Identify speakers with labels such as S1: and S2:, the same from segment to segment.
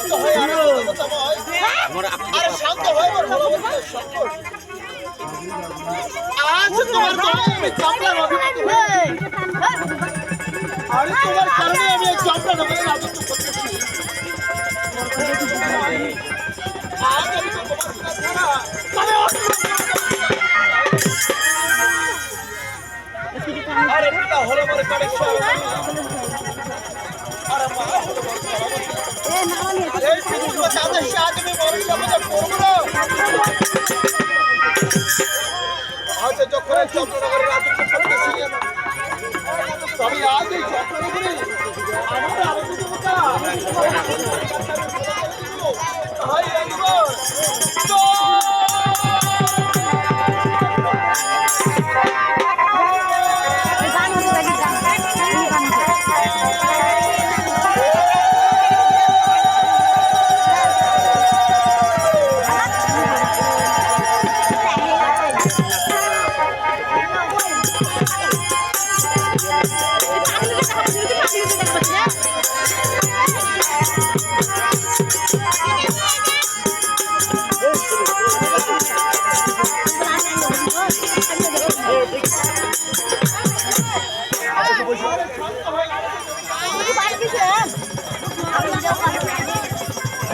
S1: শান্ত হয়ে আরে শান্ত হয়ে আমার ভালোবাসার সংকট আজ তোমার আমি চাপড়া নগরী আরে তোমার কারণে আমি এই চাপড়া নগরীর রাজত্ব করতেছি আজ আমি তো তোমার সাথে আরে পিতা হলো মরে কালেশ্বর আরে মা হলো মরে এই পৃথিবীর তাদের সাথে আমি মনুষ্য পূজা করবো না আজ যখন চন্দ্রনগরের রাজত্ব করতেছি তবে আজ এই চন্দ্রনগরে আমার আরো দেবতা ভাই একবার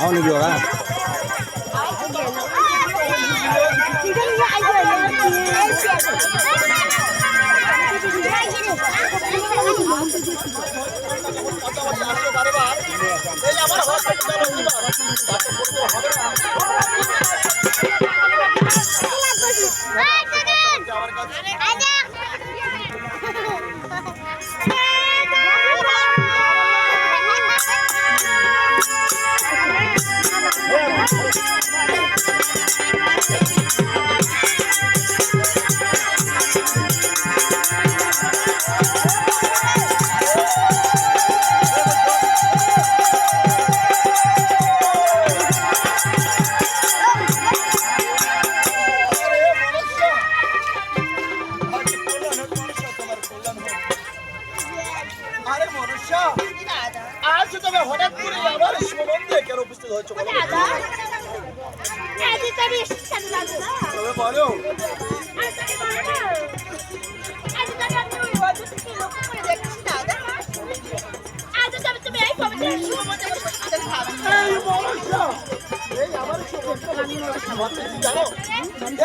S2: Ano juga?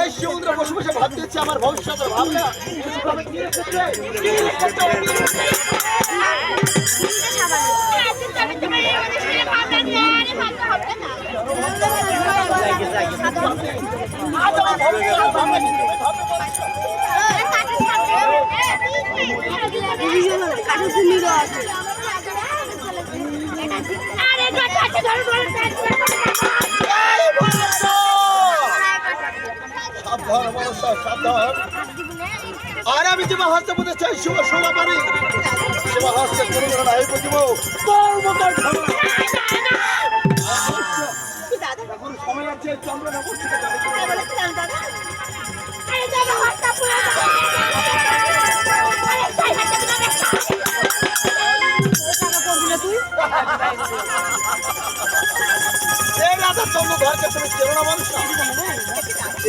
S2: এই সমুদ্র বসে বসে ভাব দিচ্ছে আমার ভবিষ্যতের ভাবনা আর আমি যে হস্তে বলতে চাই শুভ শোভা পারি সেবা হস্তে কোনো নাই বুঝবো সময় আছে চন্দ্রনগর থেকে এই রাজা চন্দ্রধরকে তুমি চেনো না মানুষ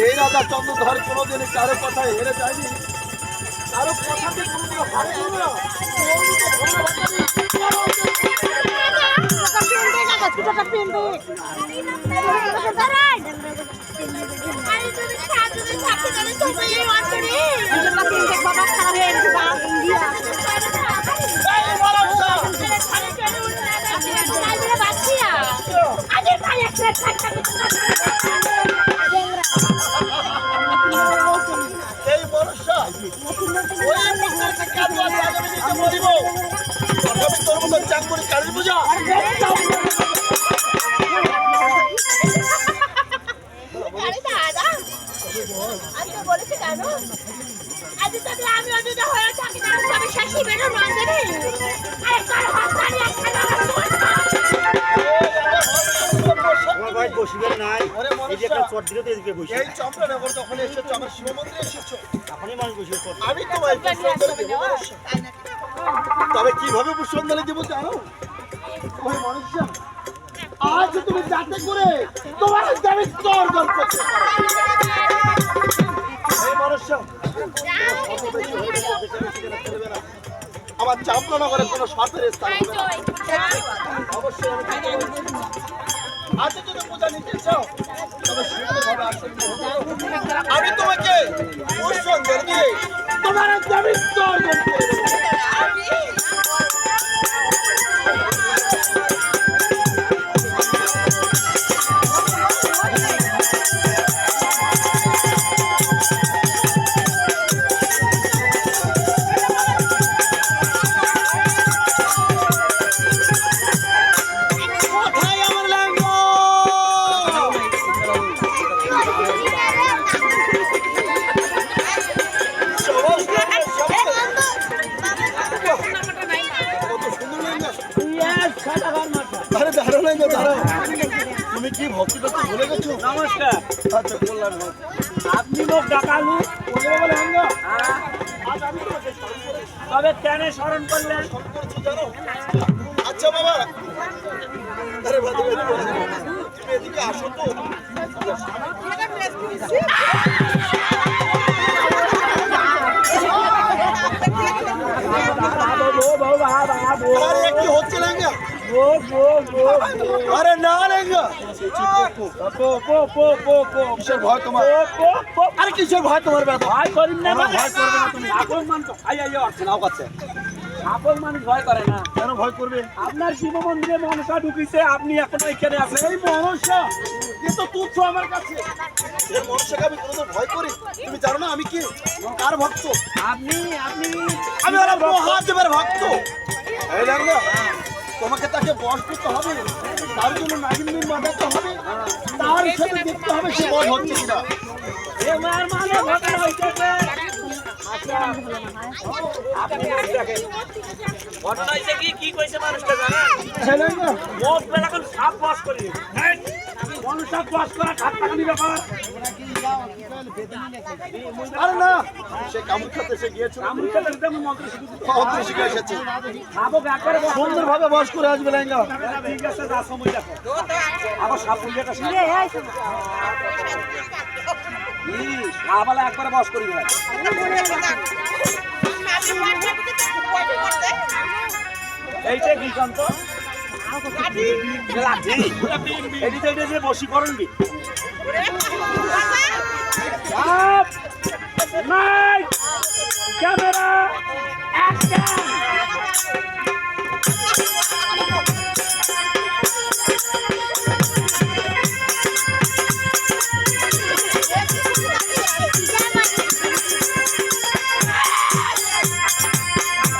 S2: এই রাজা চন্দ্রধর কোনোদিন কারো কথায় হেরে যায়নি কারো কথাতে কোনোদিন হারেনি না এই বর্ষা তোর মতো চাকরি কালী পূজা বসিবেন নাই এই যে একটা চট দিলে তো এদিকে বসে
S1: এই চন্দ্রনগর যখন এসেছো আমার শিব মন্দিরে এসেছো
S2: এখনই মানুষ বসে
S1: আমি তোমায় পুষ্পাঞ্জলি দেব তবে কিভাবে পুষ্পাঞ্জলি দেব জানো ওই মানুষজন
S2: আজ তুমি যাতে করে তোমার দাবিত্ব অর্জন করতে পারো। এই মনুষ্য আমার চাম্পনগরে কোনো স্বার্থের স্থান হবে না। অবশ্যই আজ যদি পূজা নিতে চাও তবে সুন্দরভাবে আসন্ন হতে হবে। আমি তোমাকে পুষ্পাঞ্জলি দিয়ে তোমার দাবিত্ব অর্জন করব। তুমি কি ভক্তি করতে ভুলে গেছো?
S3: নমস্কার।
S2: আচ্ছা বললাম
S3: আপনি মোক ডাকালু তবে কেন স্মরণ করলেন?
S2: জানো? আচ্ছা বাবা, আরে বাবা, তুমি এদিকে আসো তো। আরে কি হচ্ছে লেঙ্গা? আরে না লেঙ্গা, কিসের ভয় তোমার? আরে কিসের ভয় তোমার?
S3: ভয় করেন না,
S2: ভয় করবে না তুমি।
S3: আপন মানুষ আপন মানুষ ভয় করে না।
S2: কেন ভয় করবে?
S3: আপনার শিব মন্দিরে মনসা ঢুকিছে, আপনি এখনো এখানে আছেন।
S2: এই মনসা এ তো তুচ্ছ আমার কাছে। এই মনসাকে আমি কোনোদিন ভয় করি? তুমি জানো না আমি কি কার ভক্ত?
S3: আপনি আপনি
S2: আমি ওরা মহাদেবের ভক্ত। এই লেঙ্গা, তোমাকে তাকে বশ করতে হবে, তার জন্য নাগিন বাঁধাতে হবে, তার সাথে দেখতে হবে সে বশ হচ্ছে কিনা।
S3: এবার মানে ঘটনা হইতেছে ঘটনা হইছে কি কইছে মানুষটা জানেন?
S2: এই লেঙ্গা,
S3: মোট বেলা এখন সাপ বাস করি মনুষ্য বাস করা ঠাট্টাকানি ব্যাপার।
S2: আরে না, সে কামড় খেতে সে গিয়েছিল,
S3: আমি খেলে আমি মন্ত্র শিখেছি।
S2: মন্ত্র শিখে এসেছে।
S3: শাবক একবারে
S2: সুন্দরভাবে বশ করে আসবে লেঙ্গা।
S3: ঠিক আছে, যা সময় দেখো আবার সাপ পুলিয়াটা সাবালা একবারে বস করি ভাই। এইটা কি কান্ত এটি যে বশীকরণ বি ক্যামেরা অ্যাকশন।